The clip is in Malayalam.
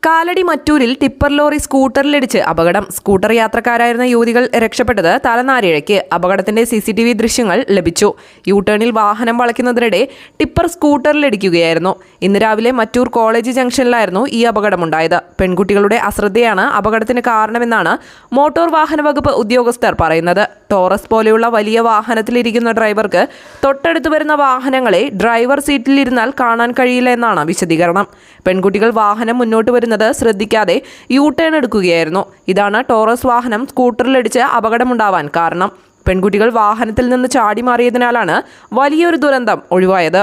കാലടി മറ്റൂരിൽ ടിപ്പർ ലോറി സ്കൂട്ടറിലിടിച്ച് അപകടം. സ്കൂട്ടർ യാത്രക്കാരായിരുന്ന യുവതികൾ രക്ഷപ്പെട്ടത് തലനാരിഴയ്ക്ക്. അപകടത്തിന്റെ CCTV ദൃശ്യങ്ങൾ ലഭിച്ചു. യൂടേണിൽ വാഹനം വളയ്ക്കുന്നതിനിടെ ടിപ്പർ സ്കൂട്ടറിലിടിക്കുകയായിരുന്നു. ഇന്ന് രാവിലെ മറ്റൂർ കോളേജ് ജംഗ്ഷനിലായിരുന്നു ഈ അപകടമുണ്ടായത്. പെൺകുട്ടികളുടെ അശ്രദ്ധയാണ് അപകടത്തിന് കാരണമെന്നാണ് മോട്ടോർ വാഹന വകുപ്പ് ഉദ്യോഗസ്ഥർ പറയുന്നത്. ടോറസ് പോലെയുള്ള വലിയ വാഹനത്തിലിരിക്കുന്ന ഡ്രൈവർക്ക് തൊട്ടടുത്ത് വരുന്ന വാഹനങ്ങളെ ഡ്രൈവർ സീറ്റിലിരുന്നാൽ കാണാൻ കഴിയില്ല എന്നാണ് വിശദീകരണം. പെൺകുട്ടികൾ വാഹനം മുന്നോട്ട് വരുന്നത് ശ്രദ്ധിക്കാതെ യൂടേൺ എടുക്കുകയായിരുന്നു. ഇതാണ് ടോറസ് വാഹനം സ്കൂട്ടറിലിടിച്ച് അപകടമുണ്ടാവാൻ കാരണം. പെൺകുട്ടികൾ വാഹനത്തിൽ നിന്ന് ചാടി മാറിയതിനാലാണ് വലിയൊരു ദുരന്തം ഒഴിവായത്.